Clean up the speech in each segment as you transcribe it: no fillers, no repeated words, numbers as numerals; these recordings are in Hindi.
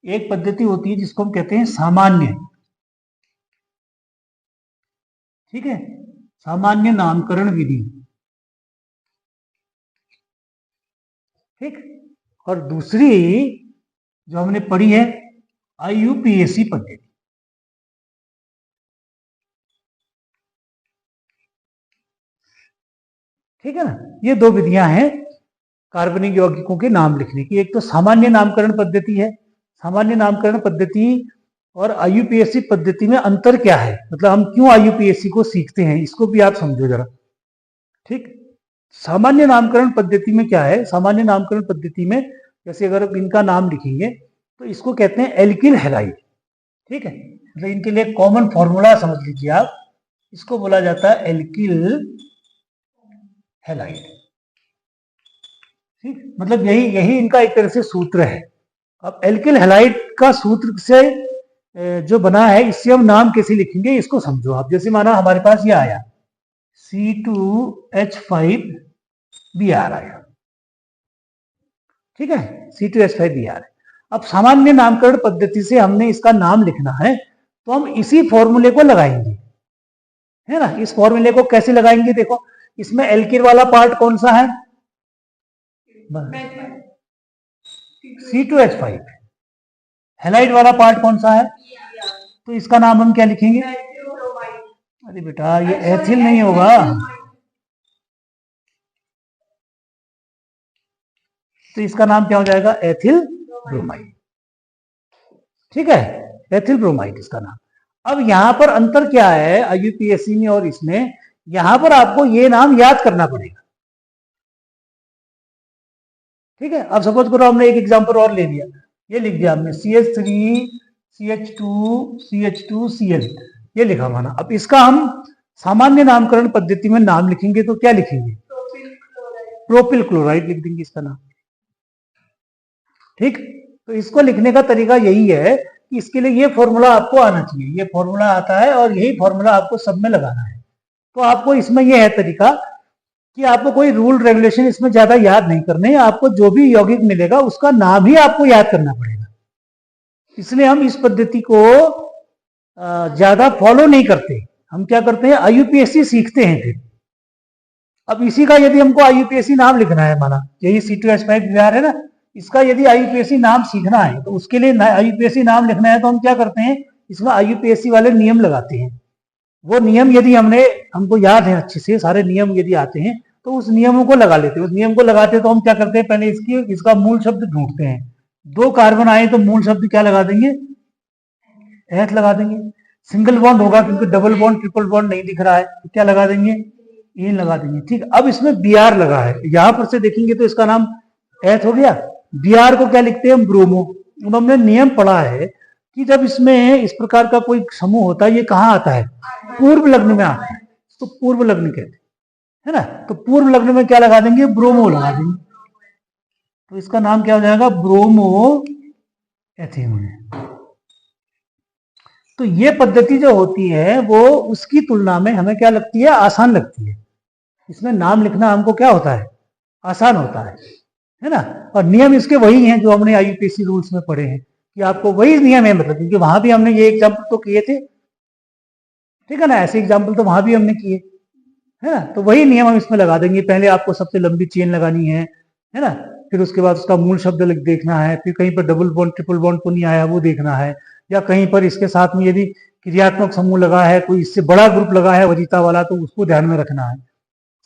एक पद्धति होती है जिसको हम कहते हैं सामान्य, ठीक है, सामान्य नामकरण विधि, ठीक। और दूसरी जो हमने पढ़ी है IUPAC पद्धति, ठीक है ना। ये दो विधियां हैं कार्बनिक यौगिकों के नाम लिखने की। एक तो सामान्य नामकरण पद्धति है। सामान्य नामकरण पद्धति और IUPAC पद्धति में अंतर क्या है, मतलब हम क्यों IUPAC को सीखते हैं, इसको भी आप समझो जरा, ठीक। सामान्य नामकरण पद्धति में क्या है, सामान्य नामकरण पद्धति में जैसे अगर इनका नाम लिखेंगे तो इसको कहते हैं एल्किल हैलाइड, ठीक है। मतलब इनके लिए कॉमन फॉर्मूला समझ लीजिए आप, इसको बोला जाता है एल्किल हैलाइड, ठीक। मतलब यही इनका एक तरह से सूत्र है। अब एल्किल हैलाइड का सूत्र से जो बना है, इससे हम नाम कैसे लिखेंगे इसको समझो आप। जैसे माना हमारे पास ये आया C2H5Br आया, ठीक है, C2H5Br। अब सामान्य नामकरण पद्धति से हमने इसका नाम लिखना है तो हम इसी फॉर्मूले को लगाएंगे, है ना। इस फॉर्मूले को कैसे लगाएंगे, देखो इसमें एल्किल वाला पार्ट कौन सा है, C2H5। हैलाइड वाला पार्ट कौन सा है, तो इसका नाम हम क्या लिखेंगे, अरे बेटा ये एथिल नहीं होगा, तो इसका नाम क्या हो जाएगा, एथिल ब्रोमाइड, ठीक है, एथिल ब्रोमाइड इसका नाम। अब यहां पर अंतर क्या है IUPAC में और इसमें, यहां पर आपको ये नाम याद करना पड़ेगा, ठीक है। अब सपोज करो हमने एक एग्जांपल और ले लिया, ये लिख दिया हमने CH3CH2CH2Cl, ये लिखा माना। अब इसका हम सामान्य नामकरण पद्धति में नाम लिखेंगे तो क्या लिखेंगे, प्रोपिल क्लोराइड लिख देंगे इसका नाम, ठीक। तो इसको लिखने का तरीका यही है कि इसके लिए ये फॉर्मूला आपको आना चाहिए, ये फॉर्मूला आता है और यही फॉर्मूला आपको सब में लगाना है। तो आपको इसमें यह है तरीका कि आपको कोई रूल रेगुलेशन इसमें ज्यादा याद नहीं करने, आपको जो भी यौगिक मिलेगा उसका नाम ही आपको याद करना पड़ेगा। इसलिए हम इस पद्धति को ज्यादा फॉलो नहीं करते, हम क्या करते हैं IUPAC सीखते हैं फिर। अब इसी का यदि हमको IUPAC नाम लिखना है, माना यही C2H5Br है ना, इसका यदि IUPAC नाम सीखना है तो उसके लिए IUPAC नाम लिखना है तो हम क्या करते हैं, इसमें IUPAC वाले नियम लगाते हैं। वो नियम यदि हमको याद है अच्छे से, सारे नियम यदि आते हैं तो उस नियमों को लगा लेते हैं। उस नियम को लगाते हैं तो हम क्या करते हैं, पहले इसका मूल शब्द ढूंढते हैं। 2 कार्बन आए तो मूल शब्द क्या लगा देंगे, एथ लगा देंगे। सिंगल बॉन्ड होगा क्योंकि डबल बॉन्ड ट्रिपल बॉन्ड नहीं दिख रहा है तो क्या लगा देंगे, इन लगा देंगे, ठीक। अब इसमें Br लगा है, यहां पर से देखेंगे तो इसका नाम एथ हो गया। Br को क्या लिखते हैं, ब्रोमो। अब हमने नियम पढ़ा है कि जब इसमें इस प्रकार का कोई समूह होता है, ये कहाँ आता है, पूर्व लग्न में आता है, तो पूर्व लग्न कहते हैं ना। तो पूर्व लग्न में क्या लगा देंगे, ब्रोमो लगा देंगे, तो इसका नाम क्या हो जाएगा, ब्रोमो एथेनॉल। तो ये पद्धति जो होती है वो उसकी तुलना में हमें क्या लगती है, आसान लगती है। इसमें नाम लिखना हमको क्या होता है, आसान होता है ना। और नियम इसके वही हैं जो हमने IUPAC रूल्स में पढ़े हैं, कि आपको वही नियम है, मतलब क्योंकि वहां भी हमने ये एग्जाम्पल तो किए थे, ठीक है ना, ऐसे एग्जाम्पल तो वहां भी हमने किए, है ना। तो वही नियम हम इसमें लगा देंगे। पहले आपको सबसे लंबी चेन लगानी है ना, फिर उसके बाद उसका मूल शब्द देखना है, फिर कहीं पर डबल बॉन्ड ट्रिपल बॉन्ड तो नहीं आया वो देखना है, या कहीं पर इसके साथ में यदि क्रियात्मक समूह लगा है, कोई इससे बड़ा ग्रुप लगा है वरीयता वाला, तो उसको ध्यान में रखना है।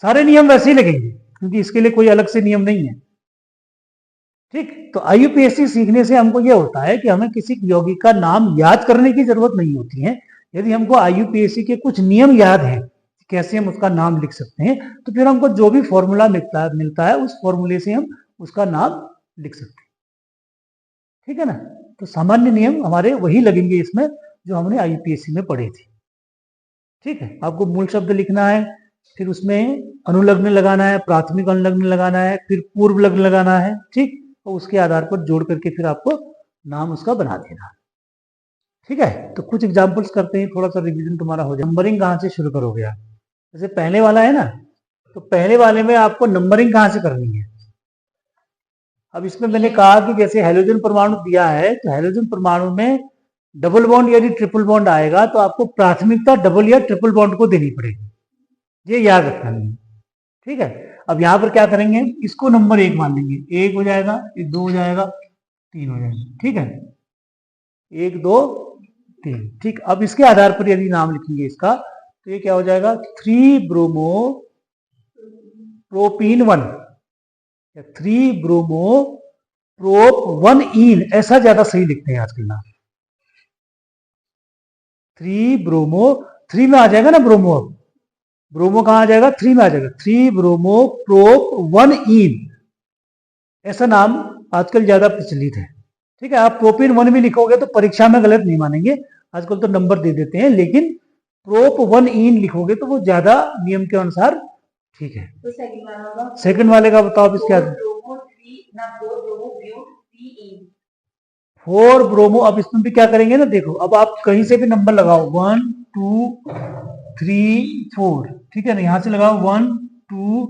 सारे नियम वैसे ही लगेंगे क्योंकि इसके लिए कोई अलग से नियम नहीं है, ठीक। तो IUPAC सीखने से हमको यह होता है कि हमें किसी यौगिक का नाम याद करने की जरूरत नहीं होती है। यदि हमको IUPAC के कुछ नियम याद हैं कैसे हम उसका नाम लिख सकते हैं, तो फिर हमको जो भी फॉर्मूला मिलता है उस फॉर्मूले से हम उसका नाम लिख सकते हैं, ठीक है ना। तो सामान्य नियम हमारे वही लगेंगे इसमें जो हमने IUPAC में पढ़े थे, ठीक है। आपको मूल शब्द लिखना है, फिर उसमें अनुलग्न लगाना है, प्राथमिक अनुलग्न लगाना है, फिर पूर्व लग्न लगाना है, ठीक। और उसके आधार पर जोड़ करके फिर आपको नाम उसका बना देना, ठीक है। तो कुछ एग्जांपल्स करते हैं, थोड़ा सा रिवीजन तुम्हारा हो जाए। नंबरिंग कहाँ से शुरू करोगे आप, जैसे पहले वाला है ना, तो पहले वाले में आपको नंबरिंग कहाँ से करनी है, अब इसमें मैंने कहा कि जैसे हेलोजन परमाणु दिया है, तो हेलोजन परमाणु में डबल बॉन्ड यदि ट्रिपल बॉन्ड आएगा तो आपको प्राथमिकता डबल या ट्रिपल बॉन्ड को देनी पड़ेगी, ये याद रखना है। ठीक है, अब यहाँ पर क्या करेंगे, इसको नंबर 1 मान लेंगे, 1 हो जाएगा, ये 2 हो जाएगा, 3 हो जाएगा। ठीक है, 1 2 3। ठीक, अब इसके आधार पर यदि नाम लिखेंगे इसका, तो ये क्या हो जाएगा, 3 ब्रोमो प्रोपीन 1, 3 ब्रोमो प्रोप 1 इन, ऐसा ज्यादा सही लिखते हैं आजकल नाम। 3 ब्रोमो, 3 में आ जाएगा ना ब्रोमो, अब ब्रोमो कहां आ जाएगा, 3 में आ जाएगा, 3 ब्रोमो प्रोप 1 इन, ऐसा नाम आजकल ज्यादा प्रचलित है। ठीक है, आप प्रोपिन 1 भी लिखोगे तो परीक्षा में गलत नहीं मानेंगे, आजकल तो नंबर दे देते हैं, लेकिन प्रोप 1 इन लिखोगे तो वो ज्यादा नियम के अनुसार ठीक है। तो सेकंड वाले का बताओ, अब इसके आगे 4 ब्रोमो, अब इसमें भी क्या करेंगे ना, देखो अब आप कहीं से भी नंबर लगाओ, 1 2 3 4, ठीक है ना, यहां से लगाओ 1 2,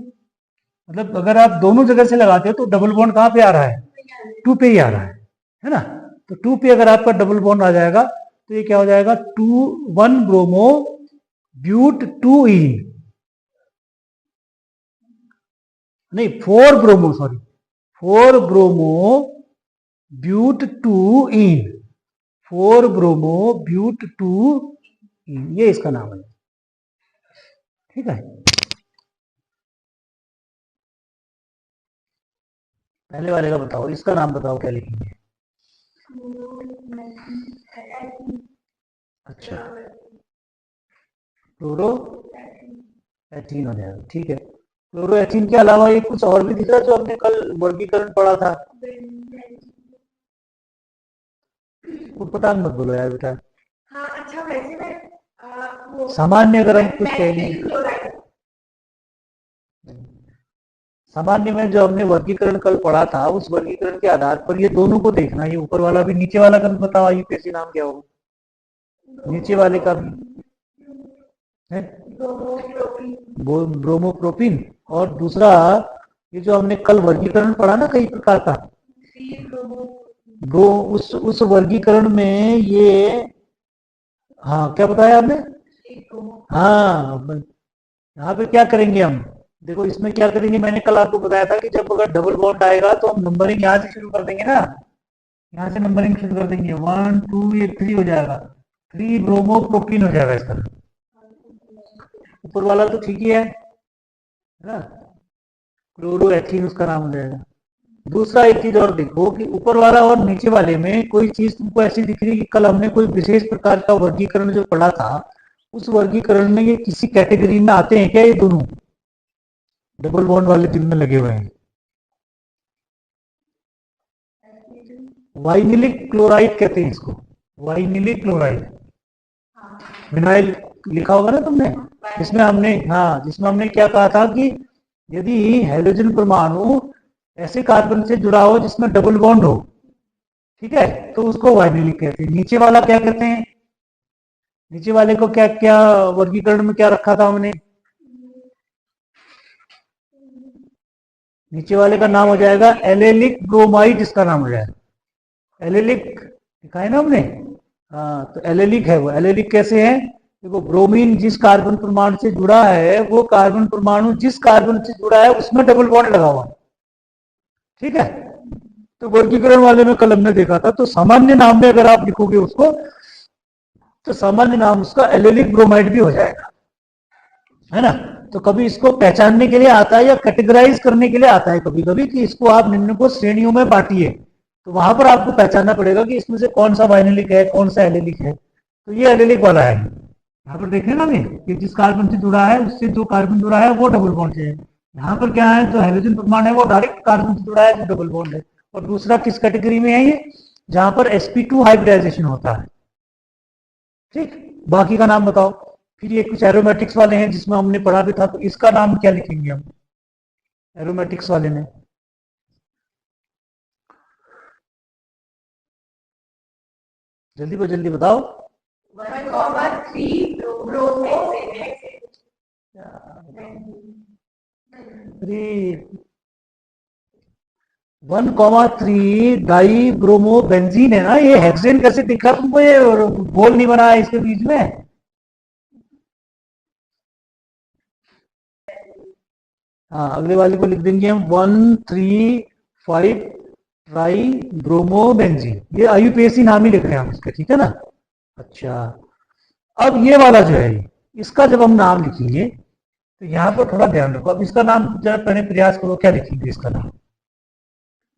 मतलब अगर आप दोनों जगह से लगाते हो तो डबल बॉन्ड कहां पे आ रहा है, 2 पे ही आ रहा है ना। तो 2 पे अगर आपका डबल बॉन्ड आ जाएगा तो ये क्या हो जाएगा, 1 ब्रोमो ब्यूट 2 इन, नहीं 4 bromo, sorry 4 bromo but 2 yne, 4 bromo but 2 yne, ये इसका नाम है। ठीक है, पहले वाले का बताओ, इसका नाम बताओ क्या लिखेंगे। अच्छा, क्लोरो एथीन हो जाएगा। ठीक है, क्लोरो एथीन के अलावा ये कुछ और भी दिख रहा है जो हमने कल वर्गीकरण पढ़ा था, उटपटांग मत बोलो यार बेटा। हाँ, अच्छा वैसे मैं सामान्य अगर हम कुछ कहेंगे, सामान्य में जो हमने वर्गीकरण कल पढ़ा था, उस वर्गीकरण के आधार पर ये दोनों को देखना, ये ऊपर वाला भी, नीचे वाला का भी बताओ, यूपीएससी नाम क्या होगा नीचे वाले का भी है, ब्रोमोप्रोपिन, और दूसरा ये जो हमने कल वर्गीकरण पढ़ा ना कई प्रकार का, वो उस वर्गीकरण में ये, हाँ क्या बताया आपने, हाँ यहाँ पे क्या करेंगे हम, देखो इसमें क्या करेंगे, मैंने कल आपको बताया था कि जब अगर डबल बॉन्ड आएगा तो हम नंबरिंग यहाँ से शुरू कर देंगे ना, यहाँ से नंबरिंग शुरू कर देंगे, 1 2 ये 3 हो जाएगा, 3 ब्रोमो प्रोपीन हो जाएगा इसका, ऊपर वाला तो ठीक ही है ना, क्लोरो एथीन उसका नाम हो जाएगा। दूसरा एक चीज और देखो कि ऊपर वाला और नीचे वाले में कोई चीज तुमको ऐसी दिख रही है कि कल हमने कोई विशेष प्रकार का वर्गीकरण जो पढ़ा था, उस वर्गीकरण में ये किसी कैटेगरी में आते हैं क्या, ये दोनों डबल बॉन्ड वाले जिनमें लगे हुए हैं, वाइनिलिक क्लोराइड कहते हैं इसको, वाइनिलिक क्लोराइड, विनाइल लिखा होगा ना तुमने, जिसमें हमने, हाँ जिसमें हमने क्या कहा था कि यदि हाइड्रोजन परमाणु ऐसे कार्बन से जुड़ा हो जिसमें डबल बॉन्ड हो, ठीक है, तो उसको वाइनिलिक कहते हैं। नीचे वाला क्या कहते हैं, नीचे वाले को क्या क्या वर्गीकरण में क्या रखा था हमने, नीचे वाले का नाम हो जाएगा एलेलिक ब्रोमाइड, इसका नाम हो जाएगा एलेलिक, लिखा है ना हमने, हाँ तो एलेलिक है वो। एलेलिक कैसे है, देखो ब्रोमीन जिस कार्बन परमाणु से जुड़ा है, वो कार्बन परमाणु जिस कार्बन से जुड़ा है उसमें डबल बॉन्ड लगा हुआ है। ठीक है, तो वर्गीकरण वाले में कल हमने देखा था, तो सामान्य नाम में अगर आप लिखोगे उसको, तो सामान्य नाम उसका एलेलिक ब्रोमाइड भी हो जाएगा, है ना। तो कभी इसको पहचानने के लिए आता है या कैटेगराइज करने के लिए आता है कभी कभी, कि इसको आप निम्न को श्रेणियों में बांटिए, तो वहां पर आपको पहचानना पड़ेगा कि इसमें से कौन सा वाइनिलिक है, कौन सा एलेलिक है। तो ये एलेलिक वाला है, यहाँ पर देखें ना कि जिस कार्बन से जुड़ा है उससे जो कार्बन जुड़ा है वो डबल बॉन्ड से है। यहाँ पर क्या है, जो हाइड्रोजन परमाणु है वो डायरेक्ट कार्बन से जुड़ा है जो डबल बॉन्ड है। और दूसरा किस कैटेगरी में है ये, जहां पर sp2 हाइब्रिडाइजेशन होता है। ठीक, बाकी का नाम बताओ। फिर ये कुछ एरोमेटिक्स वाले हैं जिसमें हमने पढ़ा भी था, तो इसका नाम क्या लिखेंगे हम एरोमेटिक्स वाले में, जल्दी को जल्दी बताओ। 3 1,3 डाई ब्रोमो बेंजीन है ना, ये हेक्सेन कैसे दिखा तुमको, ये गोल नहीं बना है इसके बीच में। हाँ, अगले वाले को लिख देंगे हम 1,3,5 ट्राई ब्रोमो बेंजीन, ये आईयूपीएसी नाम ही लिख रहे हैं हम इसका, ठीक है ना। अच्छा, अब ये वाला जो है, इसका जब हम नाम लिखेंगे तो यहाँ पर थोड़ा ध्यान रखो। अब इसका नाम जरा पहले प्रयास करो, क्या लिखेंगे इसका नाम।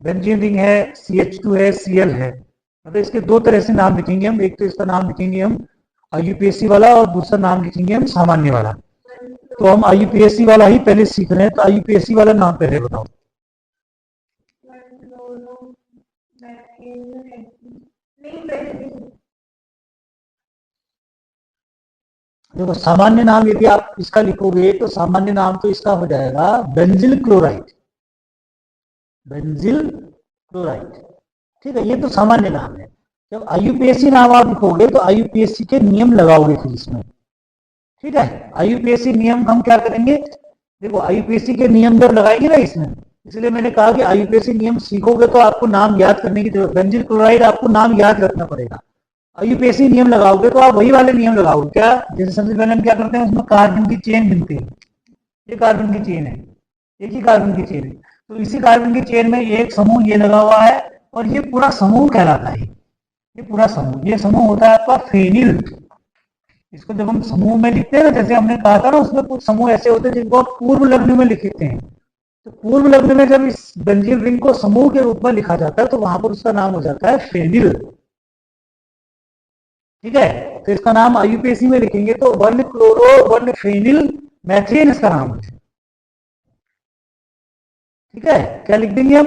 बेंजीन रिंग है, CH2 है, Cl है, मतलब इसके दो तरह से नाम लिखेंगे हम। एक तो इसका नाम लिखेंगे हम आईयूपीएसी वाला, और दूसरा नाम लिखेंगे हम सामान्य वाला। तो हम आईयूपीएसी वाला ही पहले सीख रहे हैं, तो आईयूपीएसी वाला नाम पहले बताओ। देखो, सामान्य नाम यदि आप इसका लिखोगे तो सामान्य नाम तो इसका हो जाएगा बेंजिल क्लोराइड। बेंजिल क्लोराइड, ठीक है, ये तो सामान्य नाम है। जब आईयूपीएसी नाम आप लिखोगे तो आईयूपीएसी के नियम लगाओगे फिर इसमें, ठीक है। आईयूपीएसी नियम हम क्या करेंगे, देखो आईयूपीएसी के नियम जब लगाएंगे ना इसमें, इसलिए मैंने कहा कि आईयूपीएसी नियम सीखोगे तो आपको नाम याद करने की जरूरत, बेंजिल क्लोराइड आपको नाम याद रखना पड़ेगा। आईयूपीएसी नियम लगाओगे तो आप वही वाले नियम लगाओगे, क्या, जैसे सबसे पहले हम क्या करते हैं, उसमें कार्बन की चेन गिनते हैं। ये कार्बन की चेन है, एक ही कार्बन की चेन है, तो इसी कार्बन की चेन में एक समूह ये लगा हुआ है, और ये पूरा समूह कहलाता है। ये पूरा समूह, ये समूह होता है आपका फेनिल। इसको जब हम समूह में लिखते हैं ना, जैसे हमने कहा था ना, उसमें कुछ समूह ऐसे होते हैं जिनको आप पूर्व लग्न में लिखते हैं। तो पूर्व लग्न में जब इस बेंजीन रिंग को समूह के रूप में लिखा जाता है तो वहां पर उसका नाम हो जाता है फेनिल, ठीक है। तो इसका नाम आईयूपीएसी में लिखेंगे तो 1-क्लोरो 1-फेनिल मैथेन इसका नाम है, ठीक है। क्या लिख देंगे हम,